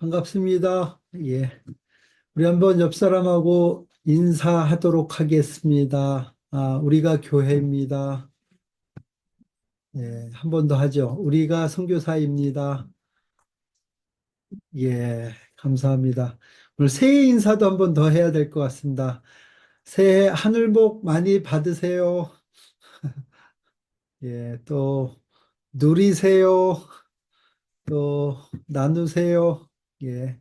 반갑습니다. 예. 우리 한번 옆 사람하고 인사하도록 하겠습니다. 우리가 교회입니다. 예, 한 번 더 하죠. 우리가 선교사입니다. 예, 감사합니다. 오늘 새해 인사도 한 번 더 해야 될 것 같습니다. 새해 하늘 복 많이 받으세요. 예, 또 누리세요. 또 나누세요. 예.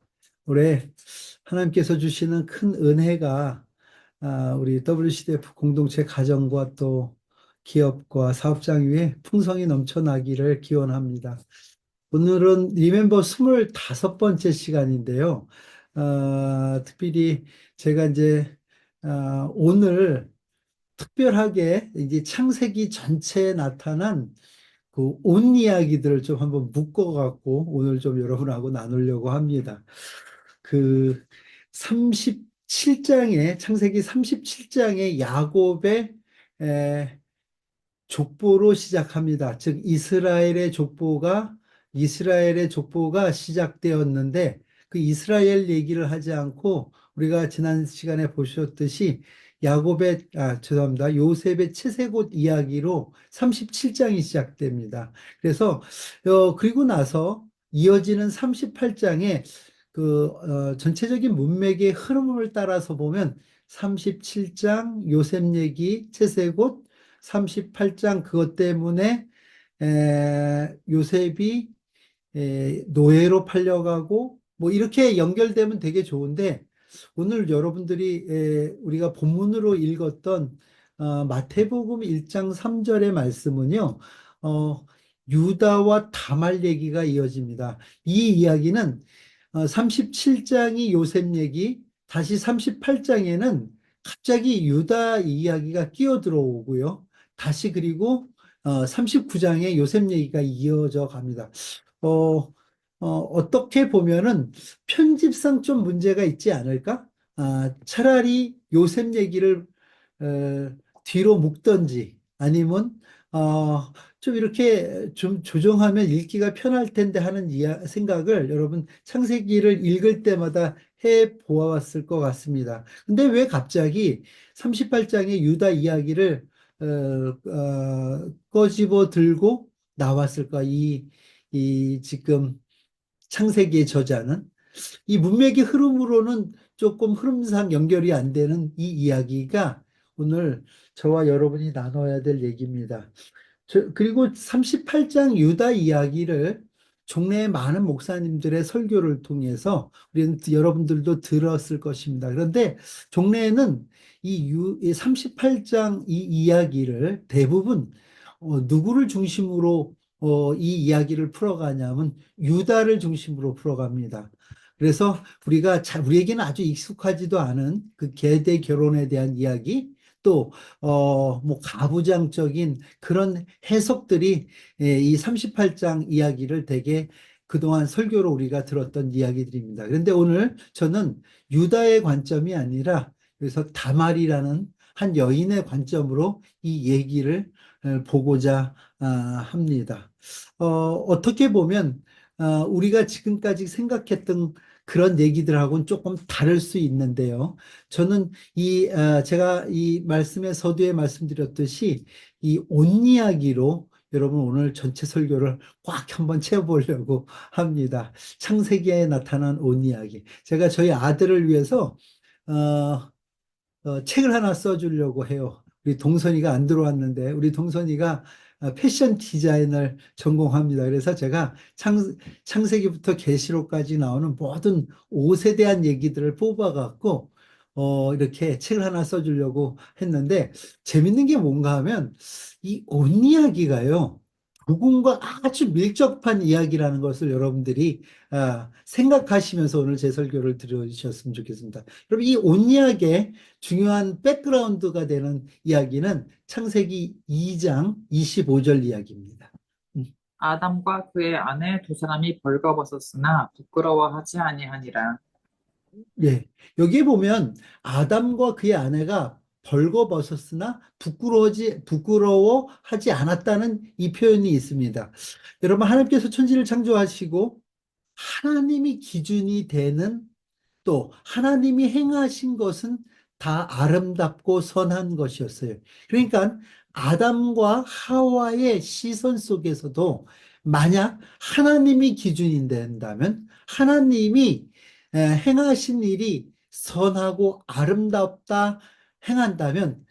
올해 하나님께서 주시는 큰 은혜가 우리 WCDF 공동체 가정과 또 기업과 사업장 위에 풍성이 넘쳐나기를 기원합니다. 오늘은 리멤버 25번째 시간인데요. 특별히 제가 이제 오늘 특별하게 이제 창세기 전체에 나타난 그 온 이야기들을 좀 한번 묶어갖고 오늘 좀 여러분하고 나누려고 합니다. 그 37장에 창세기 37장의 야곱의 족보로 시작합니다. 즉 이스라엘의 족보가 시작되었는데 그 이스라엘 얘기를 하지 않고 우리가 지난 시간에 보셨듯이 죄송합니다. 요셉의 채색옷 이야기로 37장이 시작됩니다. 그래서 그리고 나서 이어지는 38장에 전체적인 문맥의 흐름을 따라서 보면 37장 요셉 얘기 채색옷, 38장 그것 때문에 요셉이 노예로 팔려가고 뭐 이렇게 연결되면 되게 좋은데 오늘 여러분들이 우리가 본문으로 읽었던 마태복음 1장 3절의 말씀은요. 유다와 다말 얘기가 이어집니다. 이 이야기는 37장이 요셉 얘기, 다시 38장에는 갑자기 유다 이야기가 끼어 들어오고요. 다시 그리고 39장에 요셉 얘기가 이어져 갑니다. 어떻게 보면은 편집상 좀 문제가 있지 않을까? 차라리 요셉 얘기를 뒤로 묶던지 아니면 좀 이렇게 좀 조정하면 읽기가 편할 텐데 하는 생각을 여러분 창세기를 읽을 때마다 해 보았을 것 같습니다. 근데 왜 갑자기 38장의 유다 이야기를 꺼집어 들고 나왔을까? 이 지금 창세기의 저자는 이 문맥의 흐름으로는 조금 흐름상 연결이 안 되는 이 이야기가 오늘 저와 여러분이 나눠야 될 얘기입니다. 그리고 38장 유다 이야기를 종래의 많은 목사님들의 설교를 통해서 우리는 여러분들도 들었을 것입니다. 그런데 종래에는 이 38장 이 이야기를 대부분 누구를 중심으로 이 이야기를 풀어가냐면 유다를 중심으로 풀어갑니다. 그래서 우리에게는 아주 익숙하지도 않은 그 계대 결혼에 대한 이야기, 또 뭐 가부장적인 그런 해석들이 이 38장 이야기를 되게 그동안 설교로 우리가 들었던 이야기들입니다. 그런데 오늘 저는 유다의 관점이 아니라 그래서 다말이라는 한 여인의 관점으로 이 얘기를 보고자 합니다. 어떻게 보면 우리가 지금까지 생각했던 그런 얘기들하고는 조금 다를 수 있는데요. 저는 제가 이 말씀의 서두에 말씀드렸듯이 이 온 이야기로 여러분 오늘 전체 설교를 꽉 한번 채워보려고 합니다. 창세기에 나타난 온 이야기. 제가 저희 아들을 위해서 책을 하나 써주려고 해요. 우리 동선이가 안 들어왔는데 우리 동선이가 패션 디자인을 전공합니다. 그래서 제가 창세기부터 계시록까지 나오는 모든 옷에 대한 얘기들을 뽑아갖고 이렇게 책을 하나 써주려고 했는데 재밌는 게 뭔가 하면 이 옷 이야기가요. 복음과 아주 밀접한 이야기라는 것을 여러분들이 생각하시면서 오늘 제 설교를 들으셨으면 좋겠습니다. 여러분 이 옷 이야기의 중요한 백그라운드가 되는 이야기는 창세기 2장 25절 이야기입니다. 아담과 그의 아내 두 사람이 벌거벗었으나 부끄러워하지 아니하니라. 예, 여기에 보면 아담과 그의 아내가 벌거벗었으나 부끄러워하지 않았다는 이 표현이 있습니다. 여러분 하나님께서 천지를 창조하시고 하나님이 기준이 되는, 또 하나님이 행하신 것은 다 아름답고 선한 것이었어요. 그러니까 아담과 하와의 시선 속에서도 만약 하나님이 기준이 된다면, 하나님이 행하신 일이 선하고 아름답다 행한다면,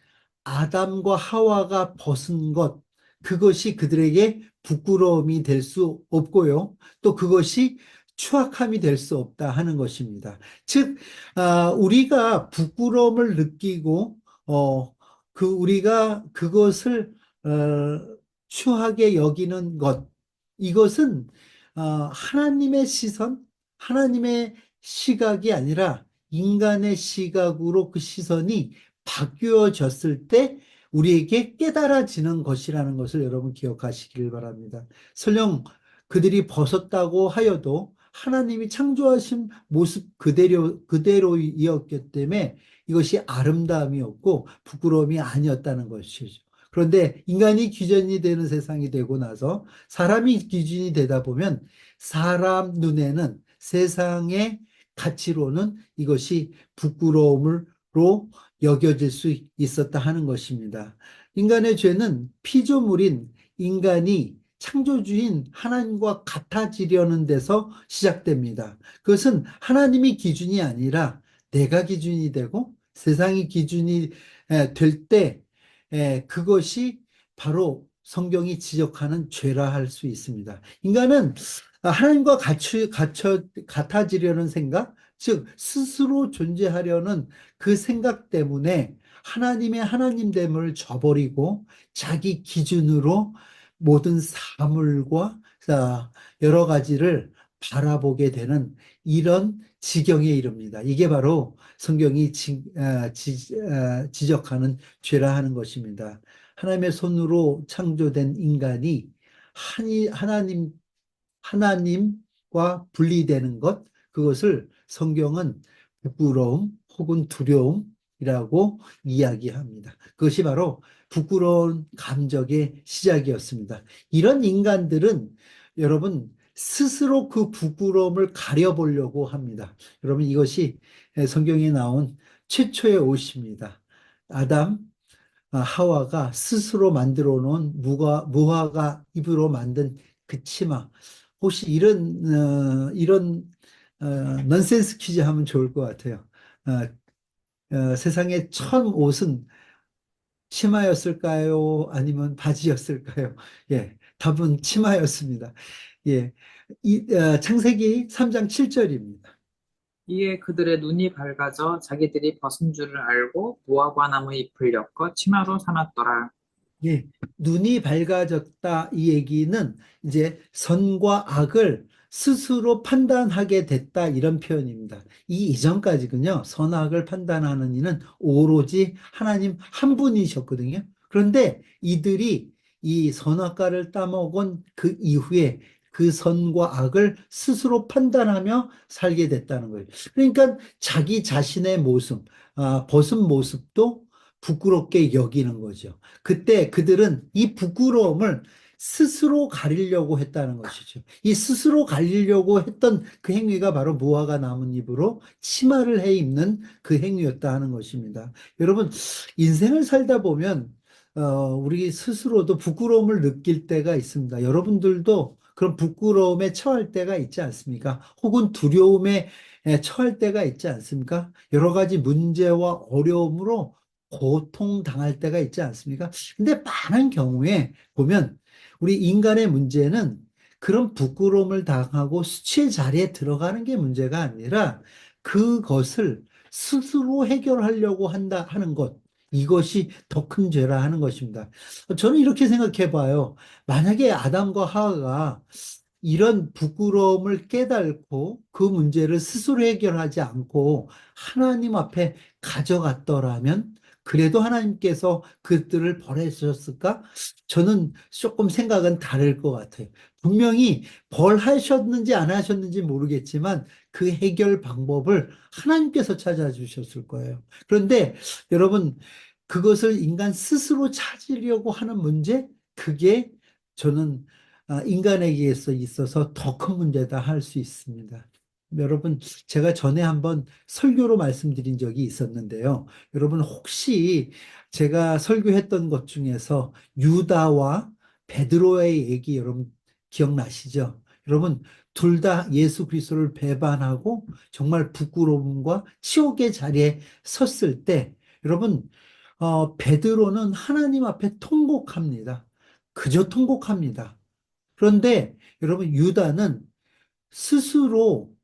아담과 하와가 벗은 것, 그것이 그들에게 부끄러움이 될 수 없고요. 또 그것이 추악함이 될 수 없다 하는 것입니다. 즉, 우리가 부끄러움을 느끼고, 우리가 그것을, 추하게 여기는 것, 이것은, 하나님의 시선, 하나님의 시각이 아니라 인간의 시각으로 그 시선이 바뀌어졌을 때 우리에게 깨달아지는 것이라는 것을 여러분 기억하시길 바랍니다. 설령 그들이 벗었다고 하여도 하나님이 창조하신 모습 그대로이었기 때문에 이것이 아름다움이었고 부끄러움이 아니었다는 것이죠. 그런데 인간이 기준이 되는 세상이 되고 나서 사람이 기준이 되다 보면 사람 눈에는, 세상의 가치로는 이것이 부끄러움으로 여겨질 수 있었다 하는 것입니다. 인간의 죄는 피조물인 인간이 창조주인 하나님과 같아지려는 데서 시작됩니다. 그것은 하나님이 기준이 아니라 내가 기준이 되고 세상이 기준이 될 때, 그것이 바로 성경이 지적하는 죄라 할 수 있습니다. 인간은 하나님과 같아지려는 생각, 즉 스스로 존재하려는 그 생각 때문에 하나님의 하나님됨을 저버리고 자기 기준으로 모든 사물과 여러 가지를 바라보게 되는 이런 지경에 이릅니다. 이게 바로 성경이 지적하는 죄라 하는 것입니다. 하나님의 손으로 창조된 인간이 하나님과 분리되는 것, 그것을 성경은 부끄러움 혹은 두려움이라고 이야기합니다. 그것이 바로 부끄러운 감정의 시작이었습니다. 이런 인간들은 여러분 스스로 그 부끄러움을 가려보려고 합니다. 여러분 이것이 성경에 나온 최초의 옷입니다. 아담, 하와가 스스로 만들어 놓은 무화과 잎으로 만든 그 치마. 혹시 이런 넌센스 퀴즈 하면 좋을 것 같아요. 세상의 처음 옷은 치마였을까요? 아니면 바지였을까요? 예, 답은 치마였습니다. 예, 창세기 3장 7절입니다. 이에 그들의 눈이 밝아져 자기들이 벗은 줄을 알고 무화과 나무 잎을 엮어 치마로 삼았더라. 예, 눈이 밝아졌다 이 얘기는 이제 선과 악을 스스로 판단하게 됐다 이런 표현입니다. 이 이전까지는요, 선악을 판단하는 이는 오로지 하나님 한 분이셨거든요. 그런데 이들이 이 선악과를 따먹은 그 이후에 그 선과 악을 스스로 판단하며 살게 됐다는 거예요. 그러니까 자기 자신의 모습, 벗은 모습도 부끄럽게 여기는 거죠. 그때 그들은 이 부끄러움을 스스로 가리려고 했다는 것이죠. 이 스스로 가리려고 했던 그 행위가 바로 무화과 나뭇잎으로 치마를 해 입는 그 행위였다 하는 것입니다. 여러분, 인생을 살다 보면 우리 스스로도 부끄러움을 느낄 때가 있습니다. 여러분들도 그런 부끄러움에 처할 때가 있지 않습니까? 혹은 두려움에 처할 때가 있지 않습니까? 여러 가지 문제와 어려움으로 고통당할 때가 있지 않습니까? 근데 많은 경우에 보면 우리 인간의 문제는 그런 부끄러움을 당하고 수치의 자리에 들어가는 게 문제가 아니라 그것을 스스로 해결하려고 한다 하는 것. 이것이 더 큰 죄라 하는 것입니다. 저는 이렇게 생각해 봐요. 만약에 아담과 하와가 이런 부끄러움을 깨닫고 그 문제를 스스로 해결하지 않고 하나님 앞에 가져갔더라면 그래도 하나님께서 그들을 벌하셨을까? 저는 조금 생각은 다를 것 같아요. 분명히 벌하셨는지 안 하셨는지 모르겠지만 그 해결 방법을 하나님께서 찾아주셨을 거예요. 그런데 여러분, 그것을 인간 스스로 찾으려고 하는 문제, 그게 저는 인간에게서 있어서 더 큰 문제다 할 수 있습니다. 여러분, 제가 전에 한번 설교로 말씀드린 적이 있었는데요. 여러분, 혹시 제가 설교했던 것 중에서 유다와 베드로의 얘기 여러분 기억나시죠? 여러분, 둘 다 예수 그리스도를 배반하고 정말 부끄러움과 치욕의 자리에 섰을 때, 여러분, 베드로는 하나님 앞에 통곡합니다. 그저 통곡합니다. 그런데 여러분, 유다는 스스로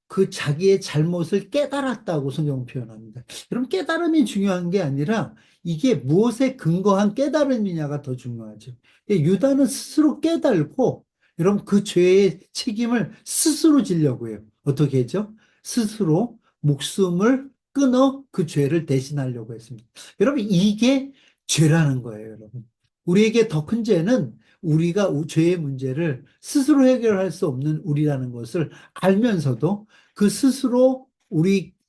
그 자기의 잘못을 깨달았다고 성경은 표현합니다. 여러분, 깨달음이 중요한 게 아니라 이게 무엇에 근거한 깨달음이냐가 더 중요하죠. 유다는 스스로 깨달고, 여러분, 그 죄의 책임을 스스로 지려고 해요. 어떻게 했죠? 스스로 목숨을 끊어 그 죄를 대신하려고 했습니다. 여러분, 이게 죄라는 거예요, 여러분. 우리에게 더 큰 죄는 우리가 죄의 문제를 스스로 해결할 수 없는 우리라는 것을 알면서도 그 스스로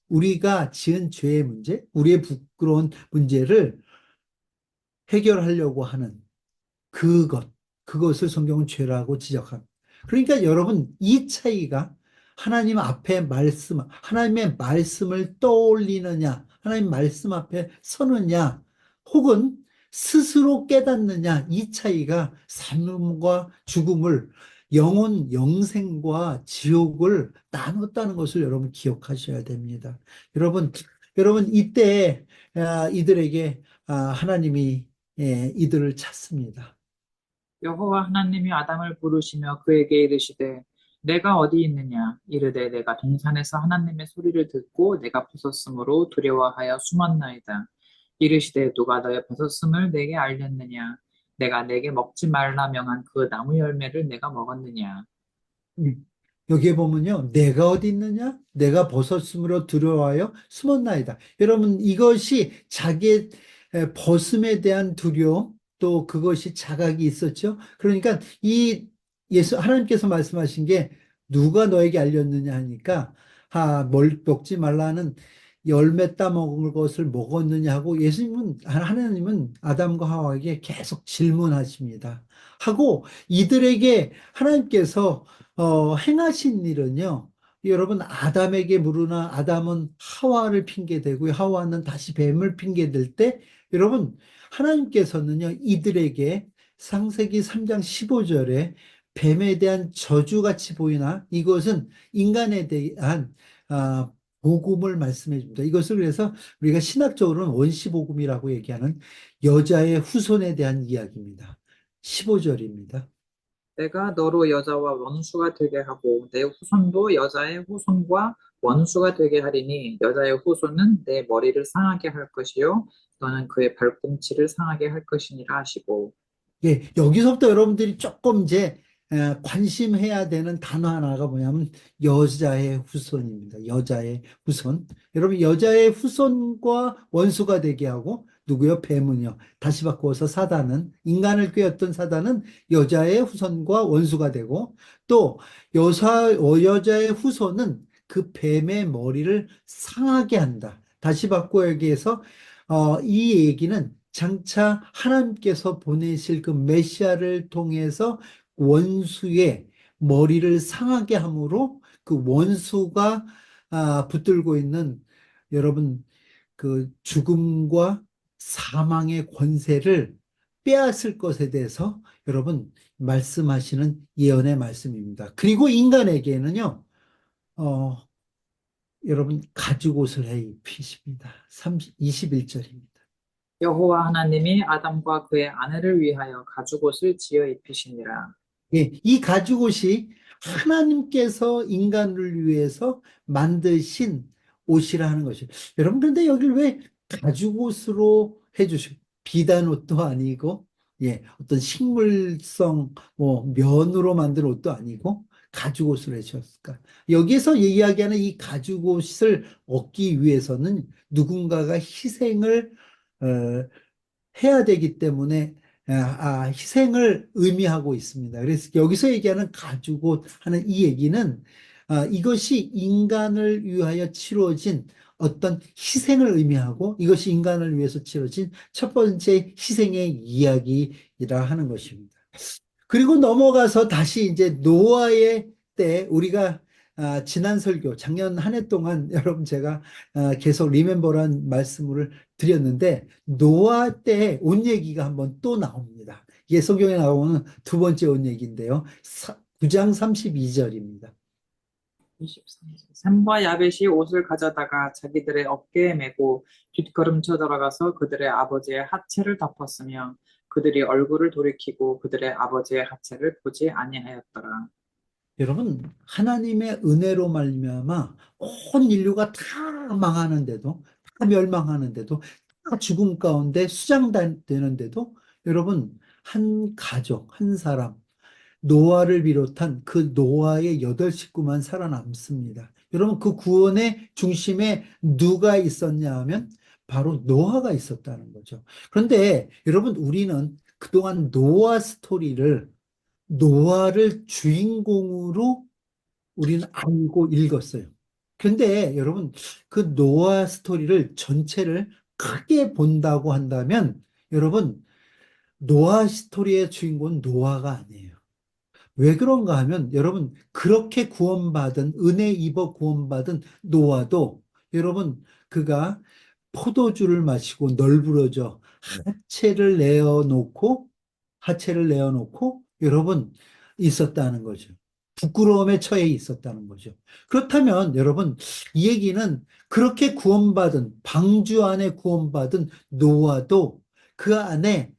우리가 지은 죄의 문제, 우리의 부끄러운 문제를 해결하려고 하는 그것을 성경은 죄라고 지적합니다. 그러니까 여러분, 이 차이가 하나님 앞에 하나님의 말씀을 떠올리느냐, 하나님 말씀 앞에 서느냐, 혹은 스스로 깨닫느냐, 이 차이가 삶과 죽음을, 영생과 지옥을 나눴다는 것을 여러분 기억하셔야 됩니다. 여러분, 이때 이들에게 하나님이 이들을 찾습니다. 여호와 하나님이 아담을 부르시며 그에게 이르시되 내가 어디 있느냐 이르되 내가 동산에서 하나님의 소리를 듣고 내가 벗었으므로 두려워하여 숨었나이다. 이르시되 누가 너의 벗었음을 내게 알렸느냐 내가 내게 먹지 말라 명한 그 나무 열매를 내가 먹었느냐. 음. 여기에 보면요, 내가 어디 있느냐? 내가 벗었으므로 두려워하여 숨었나이다. 여러분, 이것이 자기의 벗음에 대한 두려움, 또 그것이 자각이 있었죠. 그러니까 하나님께서 말씀하신 게 누가 너에게 알렸느냐 하니까, 먹지 말라는 열매 따먹을 것을 먹었느냐 하고 하나님은 아담과 하와에게 계속 질문하십니다. 하고 이들에게 하나님께서 행하신 일은요, 여러분, 아담에게 물으나 아담은 하와를 핑계대고 하와는 다시 뱀을 핑계댈 때, 여러분, 하나님께서는요, 이들에게 창세기 3장 15절에 뱀에 대한 저주같이 보이나 이것은 인간에 대한 복음을 말씀해 줍니다. 이것을 그래서 우리가 신학적으로는 원시복음이라고 얘기하는 여자의 후손에 대한 이야기입니다. 15절입니다. 내가 너로 여자와 원수가 되게 하고 내 후손도 여자의 후손과 원수가 되게 하리니 여자의 후손은 내 머리를 상하게 할 것이요 너는 그의 발꿈치를 상하게 할 것이니라 하시고. 예, 여기서부터 여러분들이 조금 이제 관심해야 되는 단어 하나가 뭐냐면 여자의 후손입니다. 여자의 후손. 여러분, 여자의 후손과 원수가 되게 하고 누구요? 뱀은요. 다시 바꾸어서 인간을 꾀었던 사단은 여자의 후손과 원수가 되고, 또 여자의 후손은 그 뱀의 머리를 상하게 한다. 다시 바꾸어 여기에서 이 얘기는 장차 하나님께서 보내실 그 메시아를 통해서 원수의 머리를 상하게 함으로 그 원수가 붙들고 있는, 여러분, 그 죽음과 사망의 권세를 빼앗을 것에 대해서 여러분 말씀하시는 예언의 말씀입니다. 그리고 인간에게는요, 어, 여러분 가죽옷을 해 입히십니다. 21절입니다. 여호와 하나님이 아담과 그의 아내를 위하여 가죽옷을 지어 입히시니라. 예, 이 가죽옷이 하나님께서 인간을 위해서 만드신 옷이라 하는 것이에요. 여러분, 그런데 여기를 왜 가죽옷으로 해주시고, 비단 옷도 아니고, 예, 어떤 식물성, 면으로 만든 옷도 아니고, 가죽옷으로 해주셨을까? 여기에서 이야기하는 이 가죽옷을 얻기 위해서는 누군가가 희생을, 어, 해야 되기 때문에 희생을 의미하고 있습니다. 그래서 여기서 얘기하는 가죽옷 하는 이 얘기는 이것이 인간을 위하여 치러진 어떤 희생을 의미하고 이것이 인간을 위해서 치러진 첫 번째 희생의 이야기이라 하는 것입니다. 그리고 넘어가서 다시 이제 노아의 때 우리가 지난 설교 작년 한 해 동안 여러분 제가 계속 리멤버란 말씀을 드렸는데 노아 때 온 얘기가 한번 또 나옵니다. 이게 성경에 나오는 두 번째 온 얘기인데요. 9장 32절입니다. 23. 셈과 야벳이 옷을 가져다가 자기들의 어깨에 메고 뒷걸음쳐 들어가서 그들의 아버지의 하체를 덮었으며 그들이 얼굴을 돌이키고 그들의 아버지의 하체를 보지 아니하였더라. 여러분 하나님의 은혜로 말미암아 온 인류가 다 망하는데도 다 멸망하는데도 다 죽음 가운데 수장되는데도 여러분 한 가족 한 사람 노아를 비롯한 그 노아의 여덟 식구만 살아남습니다. 여러분 그 구원의 중심에 누가 있었냐 하면 바로 노아가 있었다는 거죠. 그런데 여러분 우리는 그동안 노아를 주인공으로 우리는 알고 읽었어요. 근데 여러분, 그 노아 스토리를 전체를 크게 본다고 한다면, 여러분, 노아 스토리의 주인공은 노아가 아니에요. 왜 그런가 하면, 여러분, 그렇게 구원받은, 은혜 입어 구원받은 노아도, 여러분, 그가 포도주를 마시고 널브러져 하체를 내어놓고 여러분 있었다는 거죠. 부끄러움에 처해 있었다는 거죠. 그렇다면 여러분 이 얘기는 그렇게 구원받은 방주 안에 구원받은 노아도 그 안에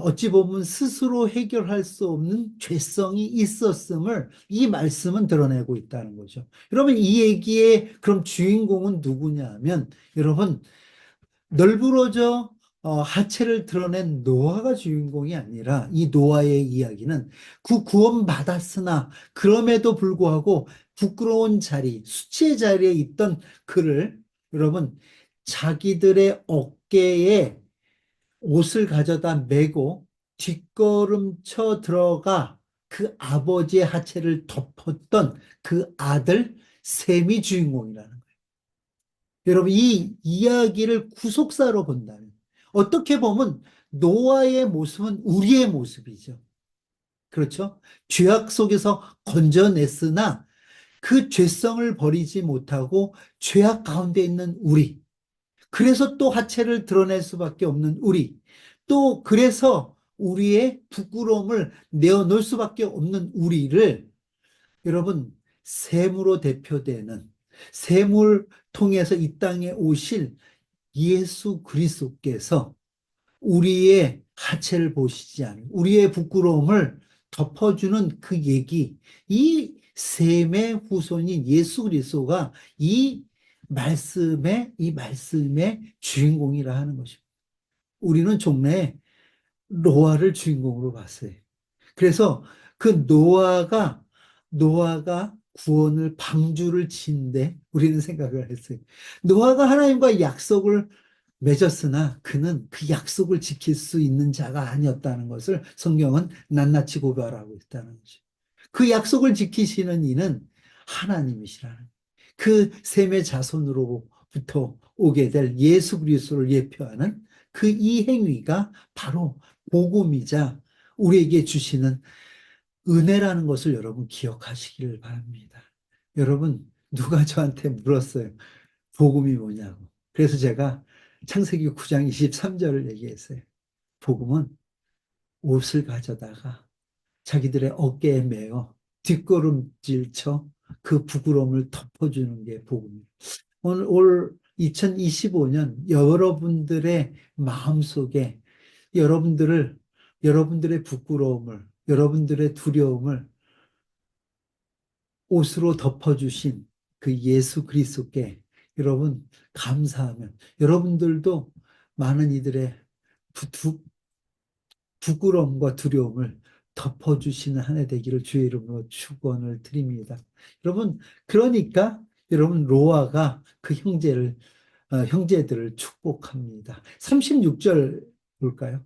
어찌 보면 스스로 해결할 수 없는 죄성이 있었음을 이 말씀은 드러내고 있다는 거죠. 여러분 이 얘기의 그럼 주인공은 누구냐 하면 여러분 널브러져 하체를 드러낸 노아가 주인공이 아니라 이 노아의 이야기는 그 구원받았으나 그럼에도 불구하고 부끄러운 자리, 수치의 자리에 있던 그를 여러분 자기들의 어깨에 옷을 가져다 메고 뒷걸음쳐 들어가 그 아버지의 하체를 덮었던 그 아들 셈이 주인공이라는 거예요. 여러분, 이 이야기를 구속사로 본다면, 어떻게 보면 노아의 모습은 우리의 모습이죠. 그렇죠? 죄악 속에서 건져냈으나 그 죄성을 버리지 못하고 죄악 가운데 있는 우리. 그래서 또 하체를 드러낼 수밖에 없는 우리. 또 그래서 우리의 부끄러움을 내어놓을 수밖에 없는 우리를 여러분, 샘으로 대표되는 샘을 통해서 이 땅에 오실 예수 그리스도께서 우리의 하체를 보시지 않은 우리의 부끄러움을 덮어주는 그 얘기, 이 셈의 후손인 예수 그리스도가 이 말씀의 주인공이라 하는 것입니다. 우리는 종래에 노아를 주인공으로 봤어요. 그래서 그 노아가 구원을 방주를 지은데 우리는 생각을 했어요. 노아가 하나님과 약속을 맺었으나 그는 그 약속을 지킬 수 있는 자가 아니었다는 것을 성경은 낱낱이 고발하고 있다는 거죠. 그 약속을 지키시는 이는 하나님이시라는 그 셈의 자손으로부터 오게 될 예수 그리스도를 예표하는 그 이 행위가 바로 복음이자 우리에게 주시는 은혜라는 것을 여러분 기억하시기를 바랍니다. 여러분, 누가 저한테 물었어요. 복음이 뭐냐고. 그래서 제가 창세기 9장 23절을 얘기했어요. 복음은 옷을 가져다가 자기들의 어깨에 메어 뒷걸음질 쳐 그 부끄러움을 덮어주는 게 복음이에요. 오늘 올 2025년 여러분들의 마음속에 여러분들의 부끄러움을, 여러분들의 두려움을 옷으로 덮어주신 그 예수 그리스도께 여러분 감사하면 여러분들도 많은 이들의 부끄러움과 두려움을 덮어주시는 한 해 되기를 주의 이름으로 축원을 드립니다. 여러분 그러니까 여러분 로아가 그 형제들을 축복합니다. 36절 볼까요?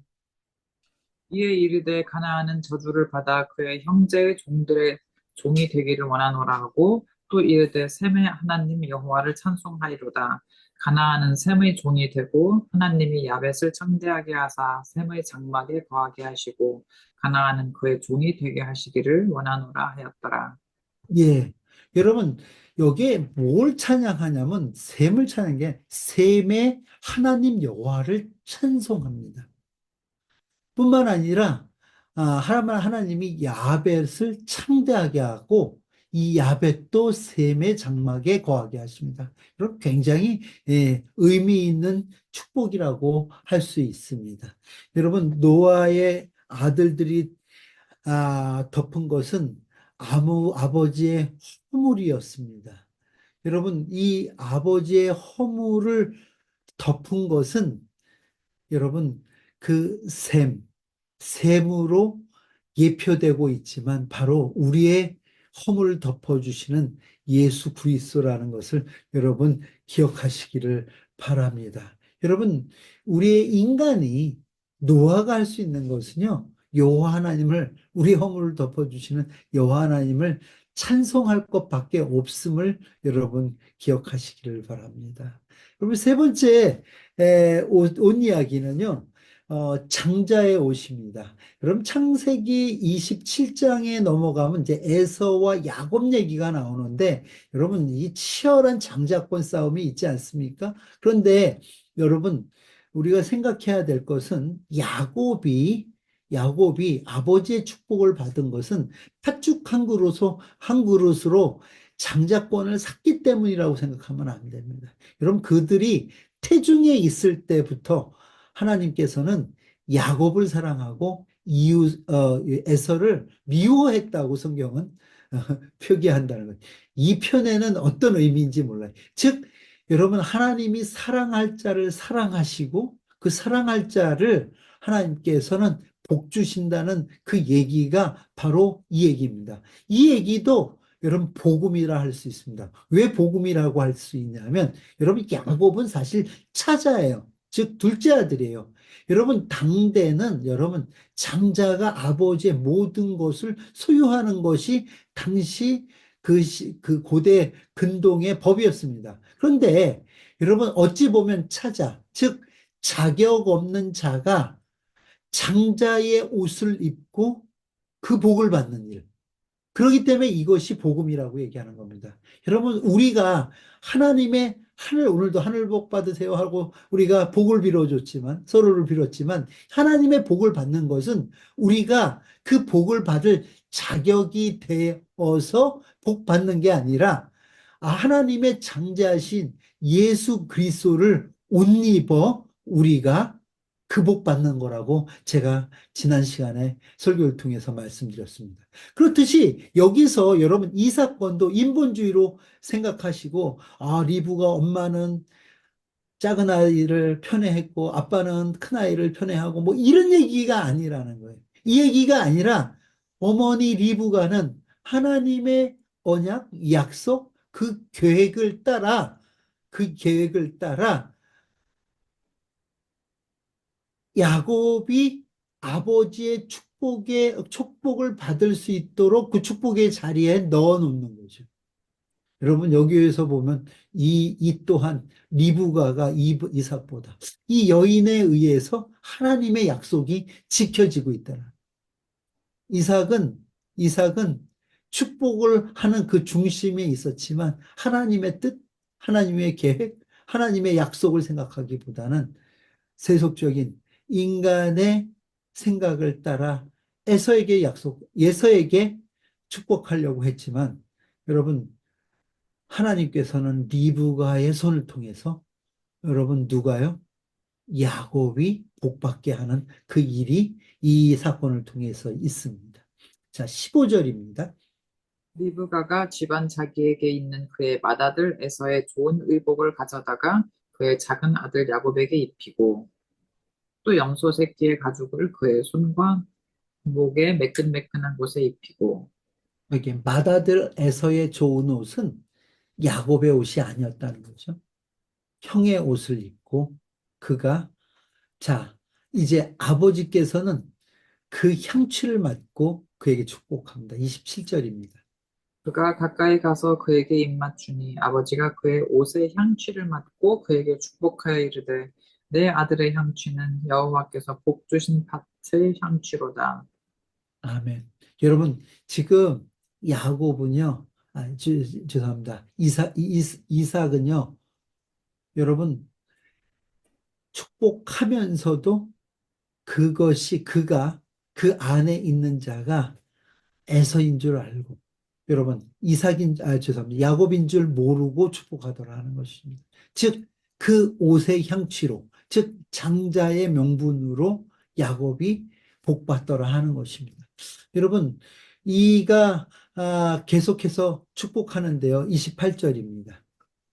이에 이르되 가나안은 저주를 받아 그의 형제의 종들의 종이 되기를 원하노라 하고 또 이르되 셈의 하나님 여호와를 찬송하리로다. 가나안은 셈의 종이 되고 하나님이 야벳을 창대하게 하사 셈의 장막에 거하게 하시고 가나안은 그의 종이 되게 하시기를 원하노라 하였더라. 예. 여러분, 여기에 뭘 찬양하냐면, 셈을 찬양한 게, 셈의 하나님 여호와를 찬송합니다. 뿐만 아니라, 하나님이 야벳을 창대하게 하고, 이 야벳도 셈의 장막에 거하게 하십니다. 여러분, 굉장히, 의미 있는 축복이라고 할 수 있습니다. 여러분, 노아의 아들들이 덮은 것은 아버지의 허물이었습니다. 여러분, 이 아버지의 허물을 덮은 것은 여러분, 그 셈으로 예표되고 있지만 바로 우리의 허물을 덮어주시는 예수 그리스도라는 것을 여러분 기억하시기를 바랍니다. 여러분, 우리의 인간이 노아가 할 수 있는 것은요, 여호와 하나님을, 우리 허물을 덮어주시는 여호와 하나님을 찬송할 것밖에 없음을 여러분 기억하시기를 바랍니다. 그러면 세 번째 옷 이야기는요, 장자의 옷입니다. 그럼 창세기 27장에 넘어가면 이제 에서와 야곱 얘기가 나오는데, 여러분, 이 치열한 장자권 싸움이 있지 않습니까? 그런데 여러분, 우리가 생각해야 될 것은 야곱이 아버지의 축복을 받은 것은 팥죽 한 그릇으로 장자권을 샀기 때문이라고 생각하면 안 됩니다. 여러분, 그들이 태중에 있을 때부터 하나님께서는 야곱을 사랑하고 에서를 미워했다고 성경은 표기한다는 거예요. 이 편에는 어떤 의미인지 몰라요. 즉, 여러분, 하나님이 사랑할 자를 사랑하시고 그 사랑할 자를 하나님께서는 복 주신다는 그 얘기가 바로 이 얘기입니다. 이 얘기도 여러분 복음이라 할 수 있습니다. 왜 복음이라고 할 수 있냐면, 여러분, 야곱은 사실 차자예요. 즉 둘째 아들이에요. 여러분, 당대는 여러분 장자가 아버지의 모든 것을 소유하는 것이 당시 그 고대 근동의 법이었습니다. 그런데 여러분, 어찌 보면 차자, 즉 자격 없는 자가 장자의 옷을 입고 그 복을 받는 일. 그렇기 때문에 이것이 복음이라고 얘기하는 겁니다. 여러분, 우리가 하나님의 오늘도 하늘 복 받으세요 하고 우리가 복을 빌어줬지만, 서로를 빌었지만, 하나님의 복을 받는 것은 우리가 그 복을 받을 자격이 되어서 복 받는 게 아니라, 하나님의 장자신 예수 그리스도를 옷 입어 우리가 그 복 받는 거라고 제가 지난 시간에 설교를 통해서 말씀드렸습니다. 그렇듯이 여기서 여러분 이 사건도 인본주의로 생각하시고, 리브가 엄마는 작은 아이를 편애했고 아빠는 큰 아이를 편애하고 뭐 이런 얘기가 아니라는 거예요. 이 얘기가 아니라 어머니 리브가는 하나님의 언약, 약속, 그 계획을 따라 야곱이 아버지의 축복을 받을 수 있도록 그 축복의 자리에 넣어 놓는 거죠. 여러분, 여기에서 보면 이 또한 리브가가 이삭보다 이 여인에 의해서 하나님의 약속이 지켜지고 있다. 이삭은 축복을 하는 그 중심에 있었지만 하나님의 뜻, 하나님의 계획, 하나님의 약속을 생각하기보다는 세속적인 인간의 생각을 따라 예서에게 축복하려고 했지만, 여러분, 하나님께서는 리브가의 손을 통해서 여러분 누가요? 야곱이 복받게 하는 그 일이 이 사건을 통해서 있습니다. 자, 15절입니다. 리브가가 집안 자기에게 있는 그의 맏아들 에서의 좋은 의복을 가져다가 그의 작은 아들 야곱에게 입히고 또 염소 새끼의 가죽을 그의 손과 목에 매끈매끈한 곳에 입히고 여기 맏아들 에서의 좋은 옷은 야곱의 옷이 아니었다는 거죠. 형의 옷을 입고 그가, 자, 이제 아버지께서는 그 향취를 맡고 그에게 축복합니다. 27절입니다. 그가 가까이 가서 그에게 입맞추니 아버지가 그의 옷의 향취를 맡고 그에게 축복하여 이르되 내 아들의 향취는 여호와께서 복 주신 밭의 향취로다. 아멘. 여러분, 지금 야곱은요, 죄송합니다. 이삭은요, 여러분, 축복하면서도 그가 그 안에 있는 자가 에서인 줄 알고, 여러분, 죄송합니다. 야곱인 줄 모르고 축복하더라 하는 것입니다. 즉, 그 옷의 향취로, 즉, 장자의 명분으로 야곱이 복받더라 하는 것입니다. 여러분, 이가 계속해서 축복하는데요. 28절입니다.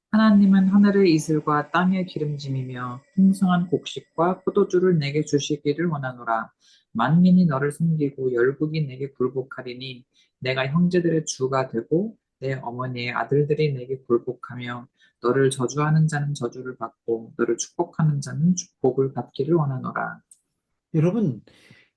하나님은 하늘의 이슬과 땅의 기름짐이며 풍성한 곡식과 포도주를 내게 주시기를 원하노라. 만민이 너를 섬기고 열국이 내게 굴복하리니 내가 형제들의 주가 되고 내 어머니의 아들들이 내게 굴복하며 너를 저주하는 자는 저주를 받고 너를 축복하는 자는 축복을 받기를 원하노라. 여러분,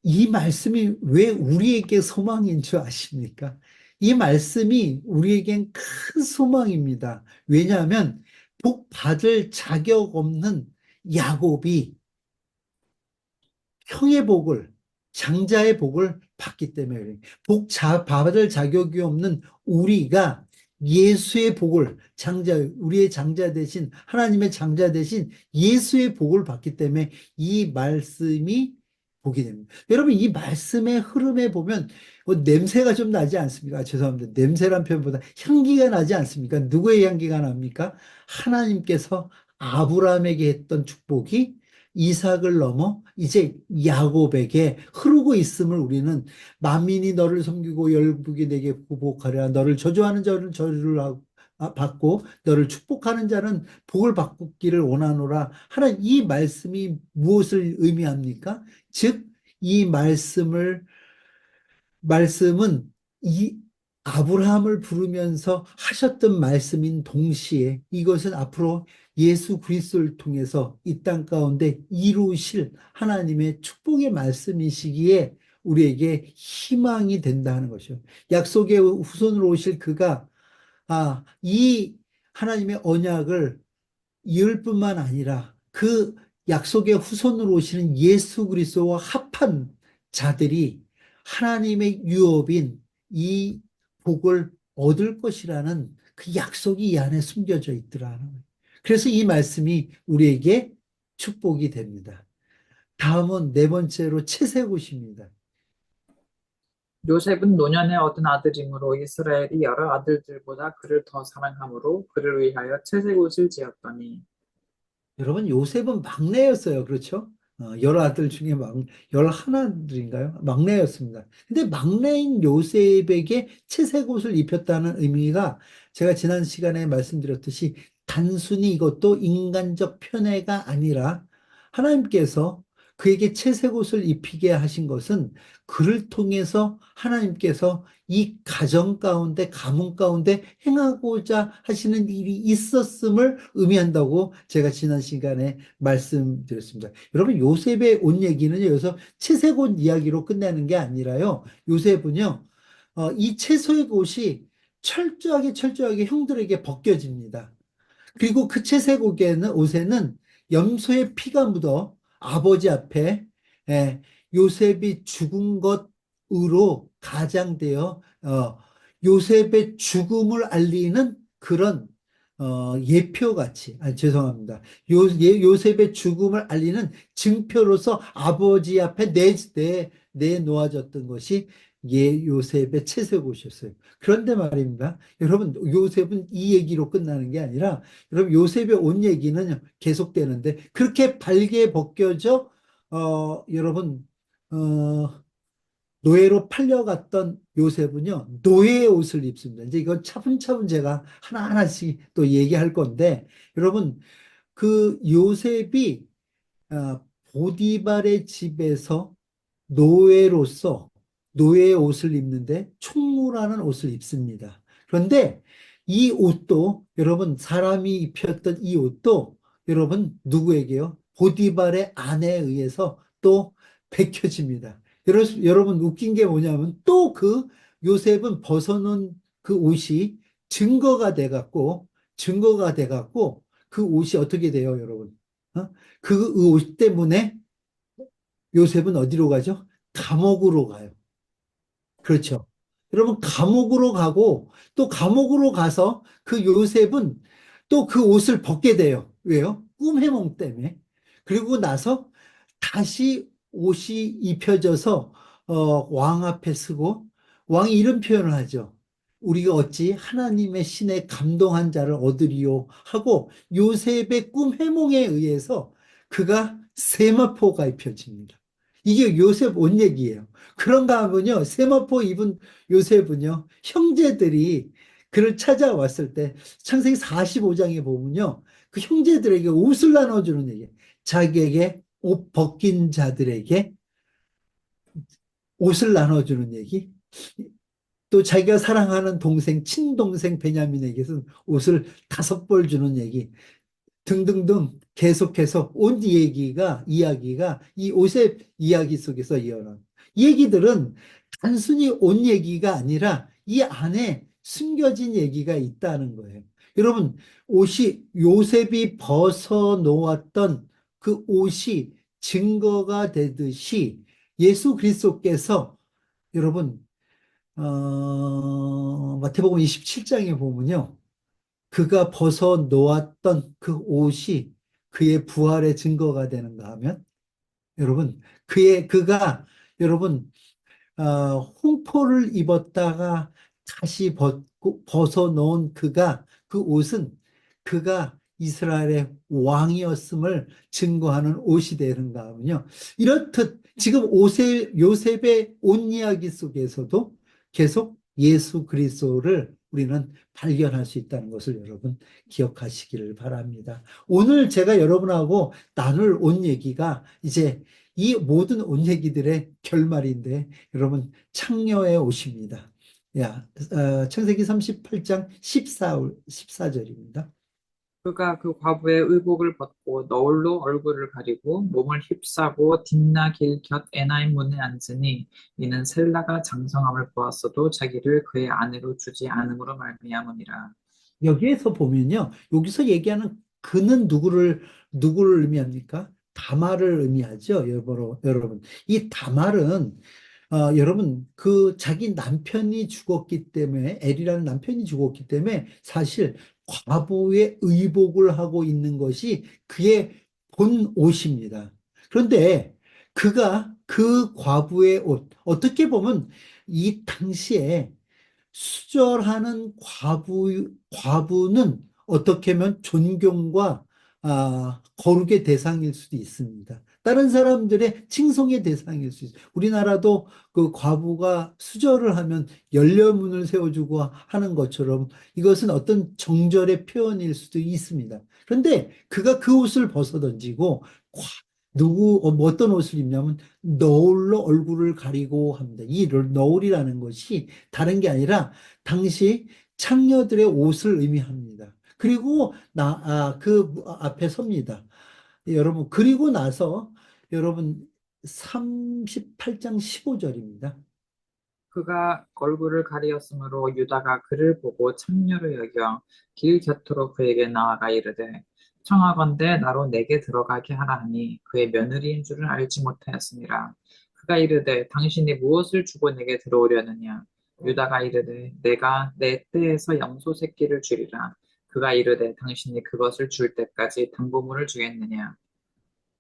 이 말씀이 왜 우리에게 소망인 줄 아십니까? 이 말씀이 우리에겐 큰 소망입니다. 왜냐하면 복 받을 자격 없는 야곱이 형의 복을, 장자의 복을 받기 때문에 그래요. 받을 자격이 없는 우리가 예수의 복을, 우리의 장자 대신, 하나님의 장자 대신 예수의 복을 받기 때문에 이 말씀이 복이 됩니다. 여러분, 이 말씀의 흐름에 보면 냄새가 좀 나지 않습니까? 죄송합니다. 냄새란 표현보다 향기가 나지 않습니까? 누구의 향기가 납니까? 하나님께서 아브라함에게 했던 축복이 이삭을 넘어 이제 야곱에게 흐르고 있음을 우리는 만민이 너를 섬기고 열국이 내게 구복하리라. 너를 저주하는 자는 받고 너를 축복하는 자는 복을 받기를 원하노라 하는 이 말씀이 무엇을 의미합니까? 즉, 이 말씀은 이 아브라함을 부르면서 하셨던 말씀인 동시에 이것은 앞으로 예수 그리스도를 통해서 이 땅 가운데 이루실 하나님의 축복의 말씀이시기에 우리에게 희망이 된다는 것이요. 약속의 후손으로 오실 그가 이 하나님의 언약을 이을 뿐만 아니라 그 약속의 후손으로 오시는 예수 그리스도와 합한 자들이 하나님의 유업인 이 복을 얻을 것이라는 그 약속이 이 안에 숨겨져 있더라는 거예요. 그래서 이 말씀이 우리에게 축복이 됩니다. 다음은 네 번째로 채색옷입니다. 요셉은 노년에 얻은 아들이므로 이스라엘이 여러 아들들보다 그를 더 사랑함으로 그를 위하여 채색옷을 지었더니 여러분, 요셉은 막내였어요. 그렇죠? 열 아들 중에 열 하나들인가요? 막내였습니다. 근데 막내인 요셉에게 채색옷을 입혔다는 의미가 제가 지난 시간에 말씀드렸듯이 단순히 이것도 인간적 편애가 아니라 하나님께서 그에게 채색옷을 입히게 하신 것은 그를 통해서 하나님께서 이 가정 가운데, 가문 가운데 행하고자 하시는 일이 있었음을 의미한다고 제가 지난 시간에 말씀드렸습니다. 여러분, 요셉의 옷 얘기는요, 여기서 채색옷 이야기로 끝내는 게 아니라요, 요셉은요, 이 채색옷이 철저하게 형들에게 벗겨집니다. 그리고 그 옷에는 염소의 피가 묻어 아버지 앞에 예, 요셉이 죽은 것으로 가장되어 요셉의 죽음을 알리는 그런 예표같이, 죄송합니다. 요셉의 죽음을 알리는 증표로서 아버지 앞에 내놓아졌던 것이 요셉의 채색옷이었어요. 그런데 말입니다. 여러분, 요셉은 이 얘기로 끝나는 게 아니라, 여러분, 요셉의 옷 얘기는 계속되는데, 그렇게 발개 벗겨져, 여러분, 노예로 팔려갔던 요셉은요, 노예의 옷을 입습니다. 이제 이건 차분차분 제가 하나하나씩 또 얘기할 건데, 여러분, 그 요셉이 보디발의 집에서 노예로서 노예의 옷을 입는데 총무라는 옷을 입습니다. 그런데 이 옷도 여러분 사람이 입혔던 이 옷도 여러분 누구에게요? 보디발의 아내에 의해서 또 벗겨집니다. 여러분 웃긴 게 뭐냐면 또 그 요셉은 벗어놓은 그 옷이 증거가 돼갖고 그 옷이 어떻게 돼요, 여러분? 어? 그 옷 때문에 요셉은 어디로 가죠? 감옥으로 가요. 그렇죠. 여러분, 감옥으로 가고 또 감옥으로 가서 그 요셉은 또 그 옷을 벗게 돼요. 왜요? 꿈 해몽 때문에. 그리고 나서 다시 옷이 입혀져서 왕 앞에 서고 왕이 이런 표현을 하죠. 우리가 어찌 하나님의 신에 감동한 자를 얻으리요 하고 요셉의 꿈 해몽에 의해서 그가 세마포가 입혀집니다. 이게 요셉 옷 얘기예요. 그런가 하면요, 세마포 입은 요셉은요, 형제들이 그를 찾아왔을 때, 창세기 45장에 보면요, 그 형제들에게 옷을 나눠주는 얘기, 자기에게 옷 벗긴 자들에게 옷을 나눠주는 얘기, 또 자기가 사랑하는 동생, 친동생 베냐민에게서 옷을 5벌 주는 얘기, 등등등 계속해서 온 이야기가 이 오셉 이야기 속에서 이어나요. 이 얘기들은 단순히 온 얘기가 아니라 이 안에 숨겨진 얘기가 있다는 거예요. 여러분, 요셉이 벗어놓았던 그 옷이 증거가 되듯이 예수 그리스도께서 여러분, 마태복음 27장에 보면요. 그가 벗어 놓았던 그 옷이 그의 부활의 증거가 되는가 하면 여러분 그가 여러분 홍포를 입었다가 다시 벗어 놓은 그 옷은 그가 이스라엘의 왕이었음을 증거하는 옷이 되는가 하면요. 이렇듯 지금 요셉의 옷 이야기 속에서도 계속 예수 그리스도를 우리는 발견할 수 있다는 것을 여러분 기억하시기를 바랍니다. 오늘 제가 여러분하고 나눌 옷 얘기가 이제 이 모든 옷 얘기들의 결말인데 여러분 창녀의 옷입니다. 창세기 38장 14절입니다. 그가 그 과부의 의복을 벗고 너울로 얼굴을 가리고 몸을 휩싸고 딥나 길 곁 에나임 문에 앉으니 이는 셀라가 장성함을 보았어도 자기를 그의 아내로 주지 않음으로 말미암으니라. 여기에서 보면요. 여기서 얘기하는 그는 누구를 의미합니까? 다말을 의미하죠. 여러분. 이 다말은 여러분, 그 자기 남편이 죽었기 때문에, 엘이라는 남편이 죽었기 때문에 사실 과부의 의복을 하고 있는 것이 그의 본 옷입니다. 그런데 그가 그 과부의 옷, 어떻게 보면 이 당시에 수절하는 과부는 어떻게 하면 존경과 거룩의 대상일 수도 있습니다. 다른 사람들의 칭송의 대상일 수 있어요. 우리나라도 그 과부가 수절을 하면 열려문을 세워주고 하는 것처럼 이것은 어떤 정절의 표현일 수도 있습니다. 그런데 그가 그 옷을 벗어던지고 어떤 옷을 입냐면 너울로 얼굴을 가리고 합니다. 이 너울이라는 것이 다른 게 아니라 당시 창녀들의 옷을 의미합니다. 그리고 그 앞에 섭니다. 여러분, 그리고 나서 여러분 38장 15절입니다. 그가 얼굴을 가리었으므로 유다가 그를 보고 창녀로 여겨 길 곁으로 그에게 나아가 이르되 청하건대 나로 내게 들어가게 하라 하니 그의 며느리인 줄을 알지 못하였습니다. 그가 이르되 당신이 무엇을 주고 내게 들어오려느냐. 유다가 이르되 내가 내 떼에서 염소 새끼를 주리라. 그가 이르되 당신이 그것을 줄 때까지 당보물을 주겠느냐.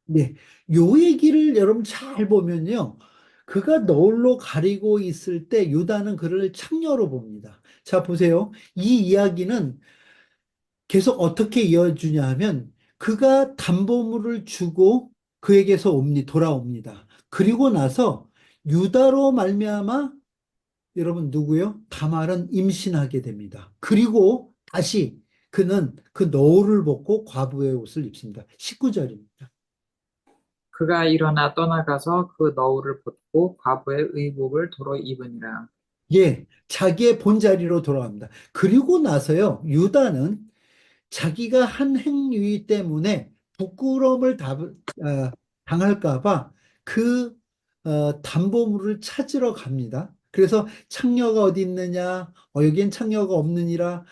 네, 요 얘기를 여러분 잘 보면요. 그가 너울로 가리고 있을 때 유다는 그를 창녀로 봅니다. 자, 보세요. 이 이야기는 계속 어떻게 이어주냐 하면 그가 담보물을 주고 그에게서 돌아옵니다. 그리고 나서 유다로 말미암아 여러분 누구요? 다말은 임신하게 됩니다. 그리고 다시 그는 그 너울을 벗고 과부의 옷을 입습니다. 19절입니다. 그가 일어나 떠나가서 그 너울을 벗고 과부의 의복을 도로 입으니라. 예, 자기의 본자리로 돌아갑니다. 그리고 나서요, 유다는 자기가 한 행위 때문에 부끄러움을 당할까 봐 그 담보물을 찾으러 갑니다. 그래서 창녀가 어디 있느냐? 여기엔 창녀가 없느니라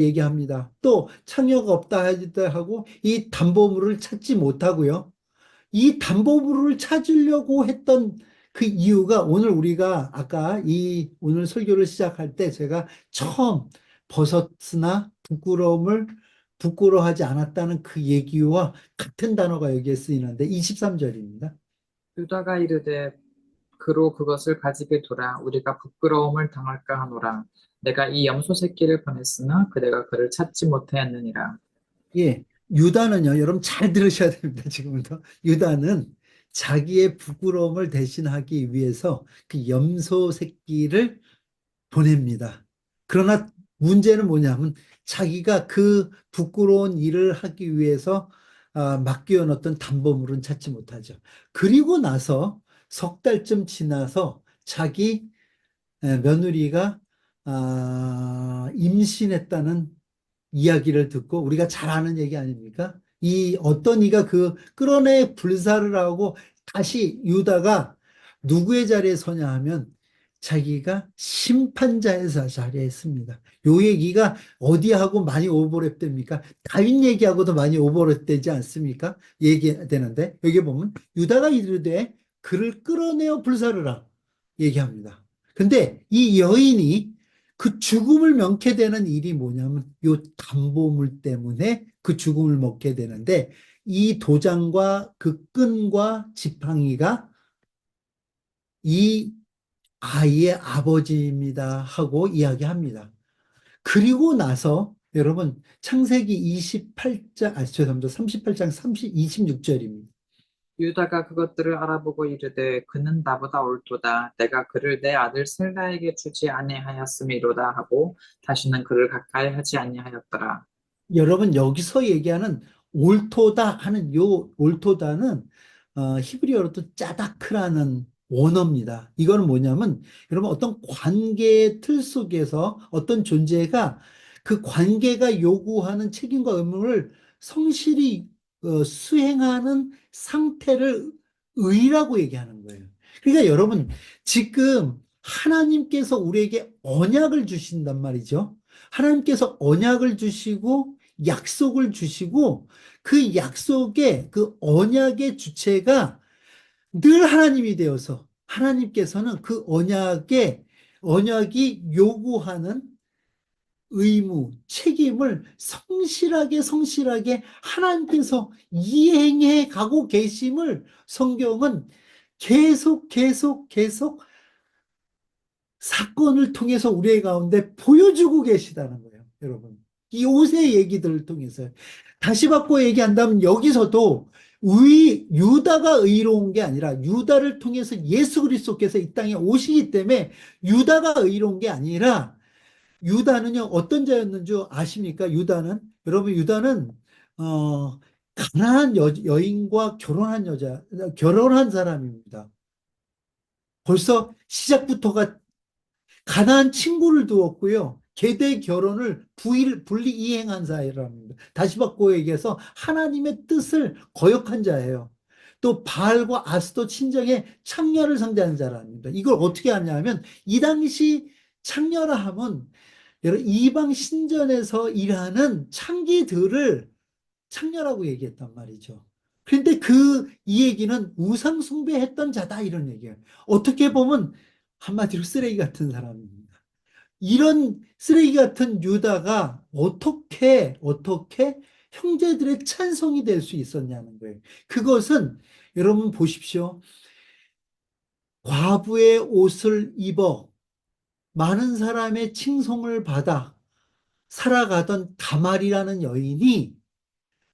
얘기합니다. 또 창녀가 없다 하고 이 담보물을 찾지 못하고요. 이 담보물을 찾으려고 했던 그 이유가 오늘 우리가 아까 이 오늘 설교를 시작할 때 제가 처음 버섯으나 부끄러워하지 않았다는 그 얘기와 같은 단어가 여기에 쓰이는데 23절입니다. 유다가 이르되 그로 그것을 가지게 두라. 우리가 부끄러움을 당할까 하노라. 내가 이 염소 새끼를 보냈으나 그대가 그를 찾지 못하였느니라. 예, 유다는요, 여러분 잘 들으셔야 됩니다. 지금부터. 유다는 자기의 부끄러움을 대신하기 위해서 그 염소 새끼를 보냅니다. 그러나 문제는 뭐냐면 자기가 그 부끄러운 일을 하기 위해서 맡겨놓던 담보물은 찾지 못하죠. 그리고 나서 석 달쯤 지나서 자기 며느리가 임신했다는 이야기를 듣고 우리가 잘 아는 얘기 아닙니까? 이 어떤 이가 그 끌어내 불사를 하고 다시 유다가 누구의 자리에 서냐 하면 자기가 심판자의 자리에 있습니다. 요 얘기가 어디하고 많이 오버랩됩니까? 다윗 얘기하고도 많이 오버랩되지 않습니까? 얘기되는데 여기 보면 유다가 이르되 그를 끌어내어 불사르라 얘기합니다. 근데 이 여인이 그 죽음을 명케 되는 일이 뭐냐면 요 담보물 때문에 그 죽음을 먹게 되는데 이 도장과 그 끈과 지팡이가 이 아이의 아버지입니다 하고 이야기합니다. 그리고 나서 여러분 창세기 28장 죄송합니다. 38장 26절입니다. 유다가 그것들을 알아보고 이르되 그는 나보다 옳도다. 내가 그를 내 아들 셀라에게 주지 아니하였음이로다 하고 다시는 그를 가까이 하지 아니하였더라. 여러분 여기서 얘기하는 옳도다 하는 요 옳도다는 히브리어로 짜다크라는 원어입니다. 이거는 뭐냐면 여러분 어떤 관계의 틀 속에서 어떤 존재가 그 관계가 요구하는 책임과 의무를 성실히 수행하는 상태를 의라고 얘기하는 거예요. 그러니까 여러분 지금 하나님께서 우리에게 언약을 주신단 말이죠. 하나님께서 언약을 주시고 약속을 주시고 그 약속의 그 언약의 주체가 늘 하나님이 되어서 하나님께서는 그 언약이 요구하는 의무, 책임을 성실하게 하나님께서 이행해 가고 계심을 성경은 계속 사건을 통해서 우리의 가운데 보여주고 계시다는 거예요, 여러분. 이 옷의 얘기들을 통해서. 다시 바꿔 얘기한다면 여기서도 유다가 의로운 게 아니라 유다를 통해서 예수 그리스도께서 이 땅에 오시기 때문에 유다가 의로운 게 아니라 유다는요, 어떤 자였는 줄 아십니까? 여러분, 유다는, 가난한 여인과 결혼한 사람입니다. 벌써 시작부터가 가난한 친구를 두었고요. 계대 결혼을 분리 이행한 사람입니다. 다시 바꿔 얘기해서 하나님의 뜻을 거역한 자예요. 또 바알과 아스도 친정의 창녀를 상대하는 자랍니다. 이걸 어떻게 하냐면 이 당시 창녀라 함은 여러분 이방 신전에서 일하는 창기들을 창녀라고 얘기했단 말이죠. 그런데 이 얘기는 우상 숭배했던 자다 이런 얘기예요. 어떻게 보면 한마디로 쓰레기 같은 사람입니다. 이런 쓰레기 같은 유다가 어떻게 형제들의 찬송이 될 수 있었냐는 거예요. 그것은 여러분 보십시오. 과부의 옷을 입어 많은 사람의 칭송을 받아 살아가던 다말이라는 여인이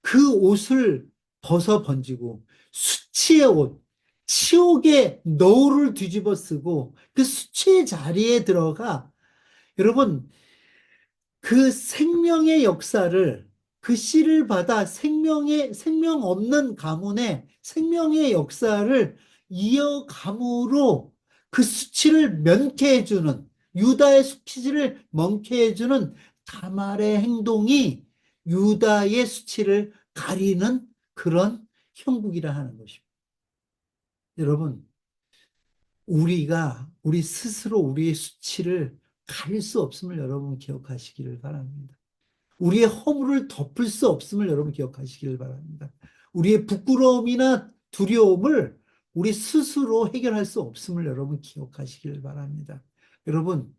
그 옷을 벗어 번지고 수치의 옷, 치옥의 너울을 뒤집어 쓰고 그 수치의 자리에 들어가 여러분 그 생명의 역사를 그 씨를 받아 생명 없는 가문의 생명의 역사를 이어감으로 그 수치를 면케해주는 유다의 수치를 면케해주는 다말의 행동이 유다의 수치를 가리는 그런 형국이라 하는 것입니다. 여러분, 우리가 우리 스스로 우리의 수치를 가릴 수 없음을 여러분 기억하시기를 바랍니다. 우리의 허물을 덮을 수 없음을 여러분 기억하시기를 바랍니다. 우리의 부끄러움이나 두려움을 우리 스스로 해결할 수 없음을 여러분 기억하시기를 바랍니다. 여러분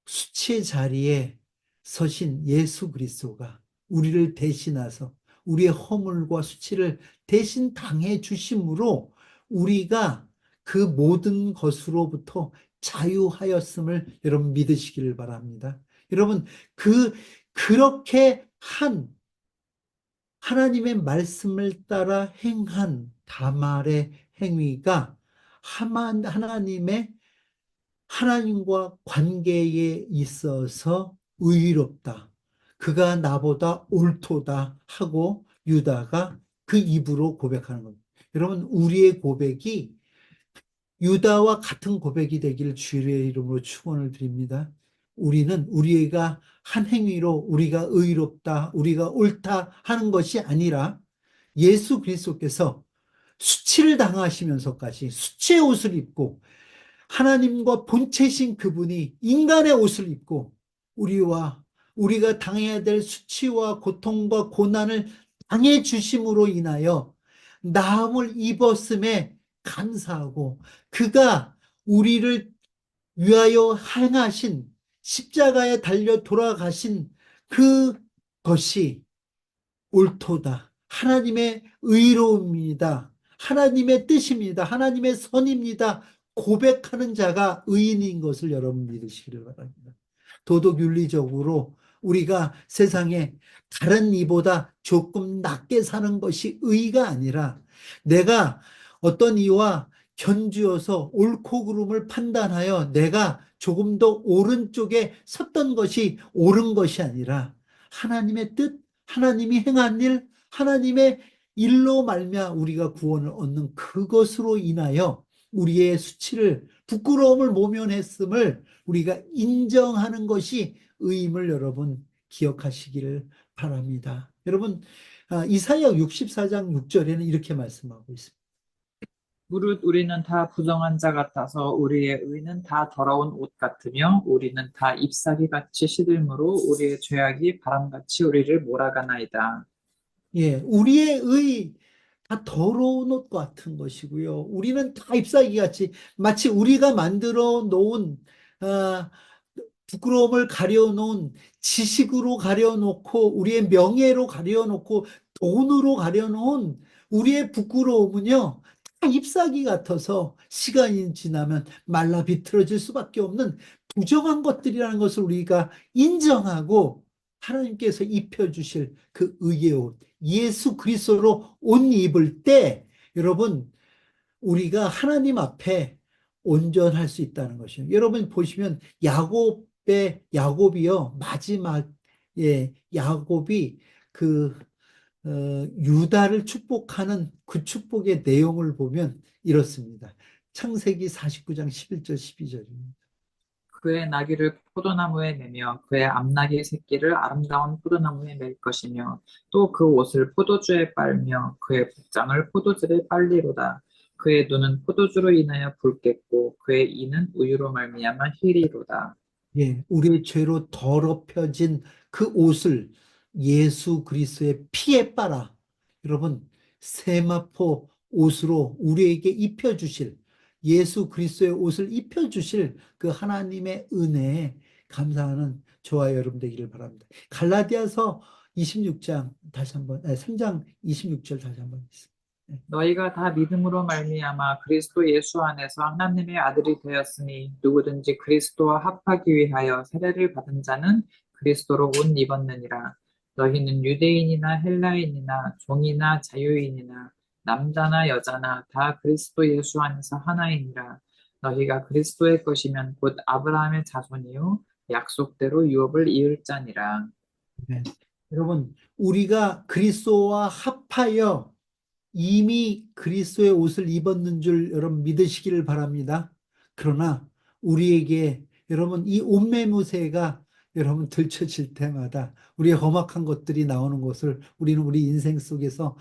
수치의 자리에 서신 예수 그리스도가 우리를 대신하서 우리의 허물과 수치를 대신 당해 주심으로 우리가 그 모든 것으로부터 자유하였음을 여러분 믿으시기를 바랍니다. 여러분 그렇게 한 하나님의 말씀을 따라 행한 다말의 행위가 하나님과 관계에 있어서 의롭다. 그가 나보다 옳도다 하고 유다가 그 입으로 고백하는 겁니다. 여러분, 우리의 고백이 유다와 같은 고백이 되기를 주의 이름으로 축원을 드립니다. 우리는 우리가 한 행위로 우리가 의롭다, 우리가 옳다 하는 것이 아니라 예수 그리스도께서 수치를 당하시면서까지 수치의 옷을 입고 하나님과 본체신 그분이 인간의 옷을 입고 우리가 당해야 될 수치와 고통과 고난을 당해 주심으로 인하여 나음을 입었음에 감사하고 그가 우리를 위하여 행하신 십자가에 달려 돌아가신 그것이 옳도다. 하나님의 의로움입니다. 하나님의 뜻입니다. 하나님의 선입니다. 고백하는 자가 의인인 것을 여러분 믿으시기를 바랍니다. 도덕윤리적으로 우리가 세상에 다른 이보다 조금 낮게 사는 것이 의가 아니라 내가 어떤 이와 견주어서 옳고 그름을 판단하여 내가 조금 더 오른쪽에 섰던 것이 옳은 것이 아니라 하나님의 뜻, 하나님이 행한 일, 하나님의 일로 말미암아 우리가 구원을 얻는 그것으로 인하여 우리의 수치를 부끄러움을 모면했음을 우리가 인정하는 것이 의임을 여러분 기억하시기를 바랍니다. 여러분 이사야 64장 6절에는 이렇게 말씀하고 있습니다. 무릇 우리는 다 부정한 자 같아서 우리의 의는 다 더러운 옷 같으며 우리는 다 잎사귀 같이 시들므로 우리의 죄악이 바람같이 우리를 몰아가나이다. 예, 우리의 의 다 더러운 옷 같은 것이고요. 우리는 다 잎사귀같이 마치 우리가 만들어 놓은 부끄러움을 가려놓은 지식으로 가려놓고 우리의 명예로 가려놓고 돈으로 가려놓은 우리의 부끄러움은요. 다 잎사귀 같아서 시간이 지나면 말라 비틀어질 수밖에 없는 부정한 것들이라는 것을 우리가 인정하고 하나님께서 입혀주실 그 의의 옷 예수 그리스도로 옷 입을 때 여러분 우리가 하나님 앞에 온전할 수 있다는 것이에요. 여러분 보시면 야곱이요 마지막에 야곱이 유다를 축복하는 그 축복의 내용을 보면 이렇습니다. 창세기 49장 11절 12절입니다. 그의 나귀를 포도나무에 매며 그의 암나귀 새끼를 아름다운 포도나무에 맬 것이며 또 그 옷을 포도주에 빨며 그의 복장을 포도즙에 빨리로다. 그의 눈은 포도주로 인하여 붉겠고 그의 이는 우유로 말미암아 희리로다. 예, 우리의 죄로 더럽혀진 그 옷을 예수 그리스도의 피에 빨아 여러분 세마포 옷으로 우리에게 입혀주실 예수 그리스도의 옷을 입혀주실 그 하나님의 은혜에 감사하는 저와 여러분 되기를 바랍니다. 갈라디아서 26장 다시 한번 3장 26절 다시 한번 있습니다. 너희가 다 믿음으로 말미암아 그리스도 예수 안에서 하나님의 아들이 되었으니 누구든지 그리스도와 합하기 위하여 세례를 받은 자는 그리스도로 옷 입었느니라. 너희는 유대인이나 헬라인이나 종이나 자유인이나 남자나 여자나 다 그리스도 예수 안에서 하나이니라. 너희가 그리스도의 것이면 곧 아브라함의 자손이요 약속대로 유업을 이을 자니라. 네. 여러분 우리가 그리스도와 합하여 이미 그리스도의 옷을 입었는 줄 여러분 믿으시기를 바랍니다. 그러나 우리에게 여러분 이 옷매무새가 여러분 들춰질 때마다 우리의 험악한 것들이 나오는 것을 우리는 우리 인생 속에서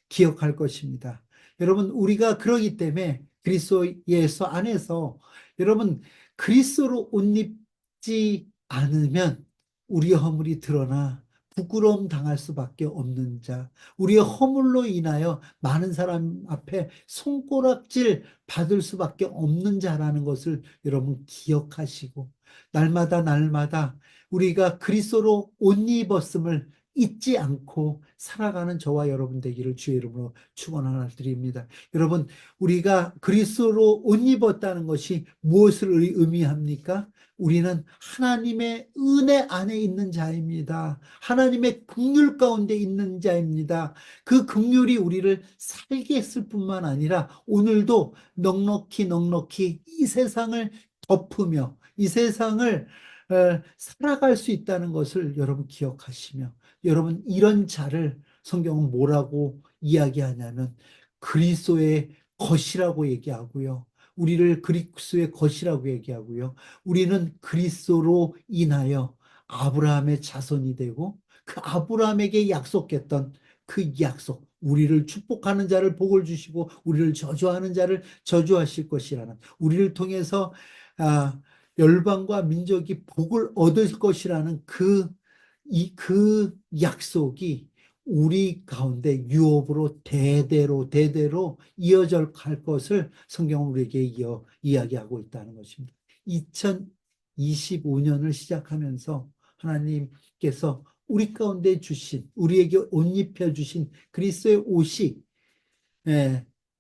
기억할 것입니다. 여러분 우리가 그러기 때문에 그리스도예수 안에서 여러분 그리스도로 옷 입지 않으면 우리의 허물이 드러나 부끄러움 당할 수밖에 없는 자, 우리의 허물로 인하여 많은 사람 앞에 손가락질 받을 수밖에 없는 자라는 것을 여러분 기억하시고 날마다 날마다 우리가 그리스도로 옷 입었음을 잊지 않고 살아가는 저와 여러분 되기를 주의 이름으로 축원하나 드립니다. 여러분 우리가 그리스도로 옷 입었다는 것이 무엇을 의미합니까? 우리는 하나님의 은혜 안에 있는 자입니다. 하나님의 긍휼 가운데 있는 자입니다. 그 긍휼이 우리를 살게 했을 뿐만 아니라 오늘도 넉넉히 이 세상을 덮으며 이 세상을 살아갈 수 있다는 것을 여러분 기억하시며 여러분 이런 자를 성경은 뭐라고 이야기하냐면 그리스도의 것이라고 얘기하고요. 우리를 그리스도의 것이라고 얘기하고요. 우리는 그리스도로 인하여 아브라함의 자손이 되고 그 아브라함에게 약속했던 그 약속, 우리를 축복하는 자를 복을 주시고 우리를 저주하는 자를 저주하실 것이라는, 우리를 통해서 열방과 민족이 복을 얻을 것이라는 그 약속이 우리 가운데 유업으로 대대로 이어져 갈 것을 성경은 우리에게 이야기하고 있다는 것입니다. 2025년을 시작하면서 하나님께서 우리 가운데 주신, 우리에게 옷 입혀 주신 그리스도의 옷이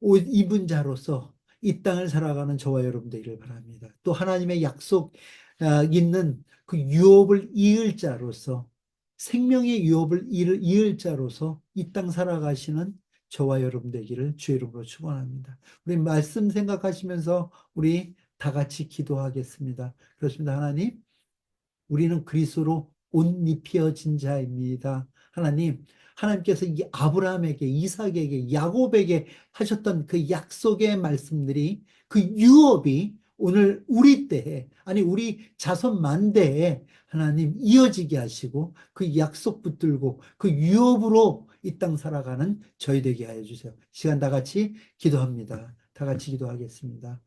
옷 입은 자로서 이 땅을 살아가는 저와 여러분 되기를 바랍니다. 또 하나님의 약속 있는 그 유업을 이을 자로서, 생명의 유업을 이을 자로서 이 땅 살아가시는 저와 여러분 되기를 주의 이름으로 축원합니다. 우리 말씀 생각하시면서 우리 다 같이 기도하겠습니다. 그렇습니다. 하나님, 우리는 그리스도로 옷 입혀진 자입니다. 하나님, 하나님께서 이 아브라함에게, 이삭에게, 야곱에게 하셨던 그 약속의 말씀들이, 그 유업이 오늘 우리 때에, 아니 우리 자손 만대에 하나님 이어지게 하시고 그 약속 붙들고 그 유업으로 이 땅 살아가는 저희 되게 하여 주세요. 시간 다 같이 기도합니다. 다 같이 기도하겠습니다.